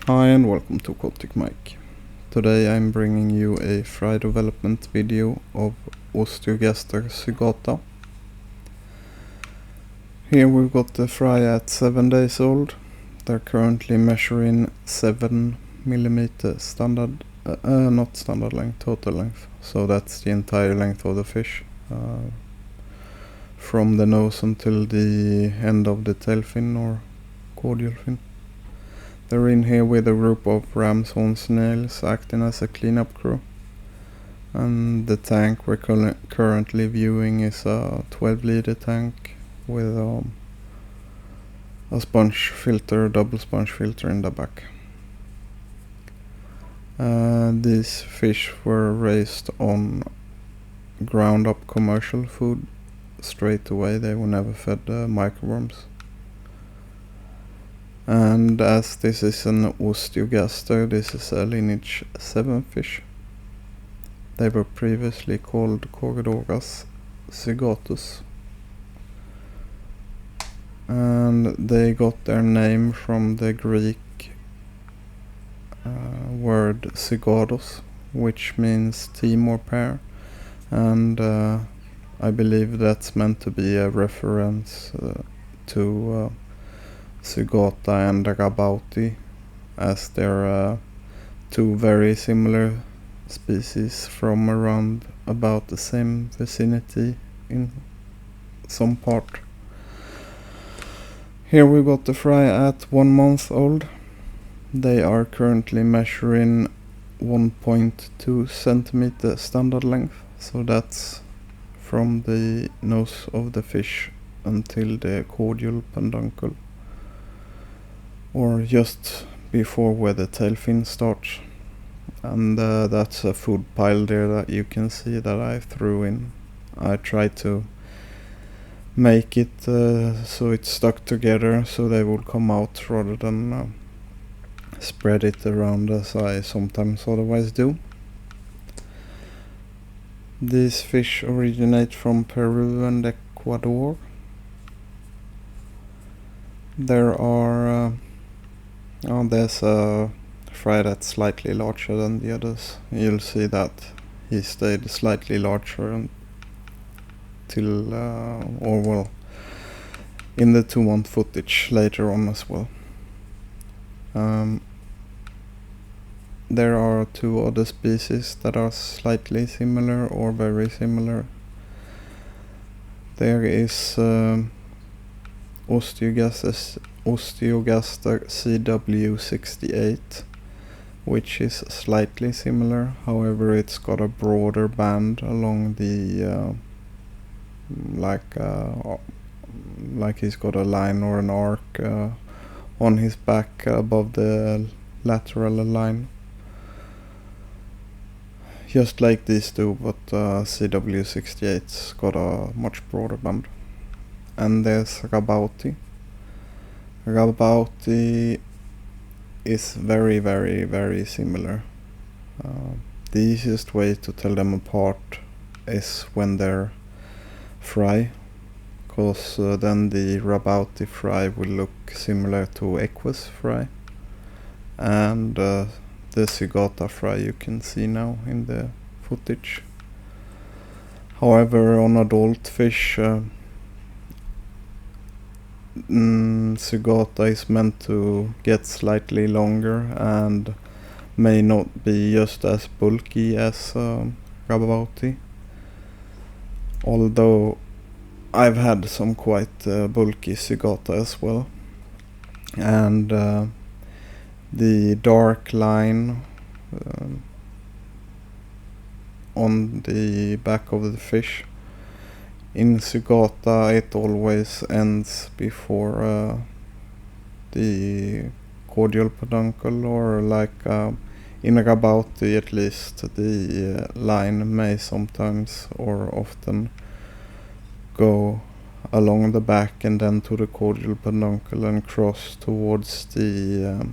Hi and welcome to Aquatic Mike. Today I'm bringing you a fry development video of Osteogaster zygata. Here we've got the fry at 7 days old. They're currently measuring 7mm standard, not standard length, total length. So that's the entire length of the fish. From the nose until the end of the tail fin or caudal fin. They're in here with a group of ram's horn snails acting as a cleanup crew. And the tank we're currently viewing is a 12-liter tank with a sponge filter, double sponge filter in the back. These fish were raised on ground up commercial food straight away. They were never fed microworms. And as this is an Osteogaster, this is a lineage 7 fish. They were previously called Corydoras zygatus. And they got their name from the Greek word zygatus, which means team or pair. And I believe that's meant to be a reference to zygata and rabauti, as they're two very similar species from around about the same vicinity in some part. Here we got the fry at 1 month old. They are currently measuring 1.2 centimeter standard length, so that's from the nose of the fish until the caudal peduncle, or just before where the tail fin starts. And that's a food pile there that you can see that I threw in. I tried to make it so it's stuck together so they would come out rather than spread it around as I sometimes otherwise do. These fish originate from Peru and Ecuador. There are there's a fry that's slightly larger than the others. You'll see that he stayed slightly larger until, in the 2-month footage later on as well. There are 2 other species that are slightly similar or very similar. There is Osteogaster CW68, which is slightly similar. However, it's got a broader band along the like he's got a line or an arc on his back above the lateral line, just like these two, but CW68's got a much broader band. And there's rabauti. Rabauti is very, very, very similar. The easiest way to tell them apart is when they're fry, because then the rabauti fry will look similar to equus fry, and the zygata fry you can see now in the footage. However, on adult fish, zygata is meant to get slightly longer and may not be just as bulky as rabauti, although I've had some quite bulky zygata as well. And the dark line on the back of the fish, in zygata it always ends before the caudal peduncle, or like in rabauti at least the line may sometimes or often go along the back and then to the caudal peduncle and cross towards the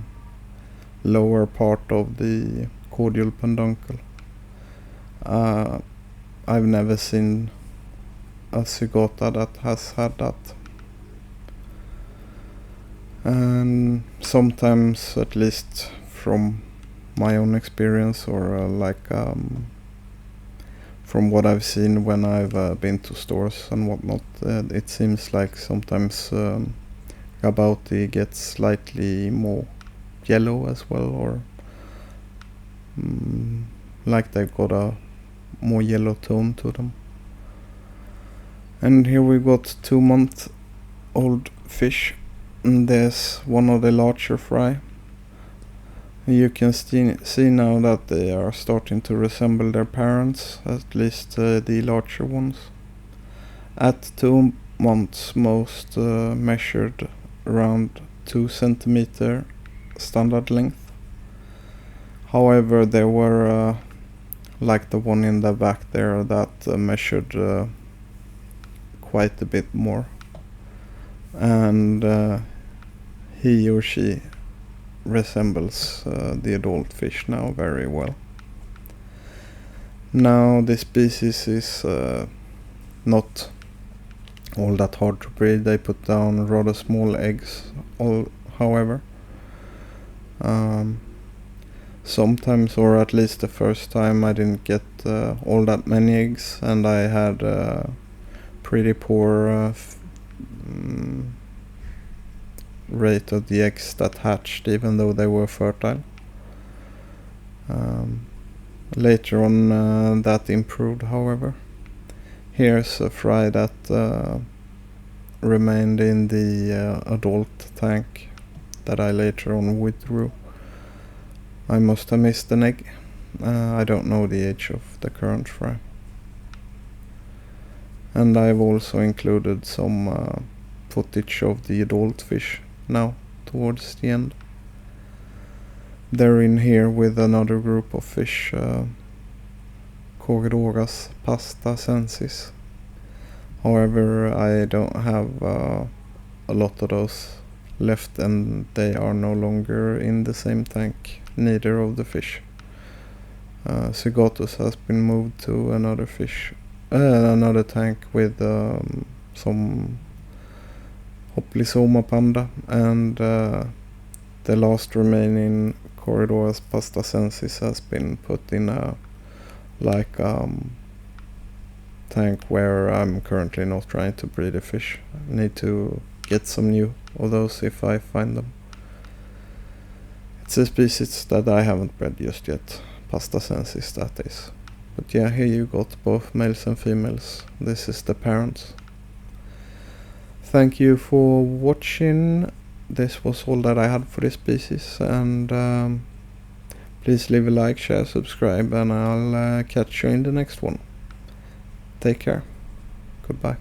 lower part of the caudal peduncle. I've never seen a zygata that has had that. And sometimes, at least from my own experience, or from what I've seen when I've been to stores and whatnot. It seems like sometimes Gabauti gets slightly more yellow as well, or like they've got a more yellow tone to them. And here we got 2-month-old fish, and there's one of the larger fry. You can see now that they are starting to resemble their parents, at least the larger ones. At 2 months, most measured around 2 centimeter standard length. However, there were like the one in the back there that measured quite a bit more, and he or she resembles the adult fish now very well. Now this species is not all that hard to breed. They put down rather small eggs, however. Sometimes, or at least the first time, I didn't get all that many eggs, and I had pretty poor rate of the eggs that hatched, even though they were fertile. Later on that improved, however. Here's a fry that remained in the adult tank that I later on withdrew. I must have missed an egg. I don't know the age of the current fry. And I've also included some footage of the adult fish now towards the end. They're in here with another group of fish, Corydoras pastasensis. However, I don't have a lot of those left, and they are no longer in the same tank, neither of the fish. Zygatus has been moved to another another tank with some Hoplysoma panda, and the last remaining Corydoras pastasensis has been put in a tank where I'm currently not trying to breed a fish. I need to get some new of those if I find them. It's a species that I haven't bred just yet, pastasensis that is. But yeah, here you got both males and females. This is the parents. Thank you for watching. This was all that I had for this species, and please leave a like, share, subscribe, and I'll catch you in the next one. Take care. Goodbye.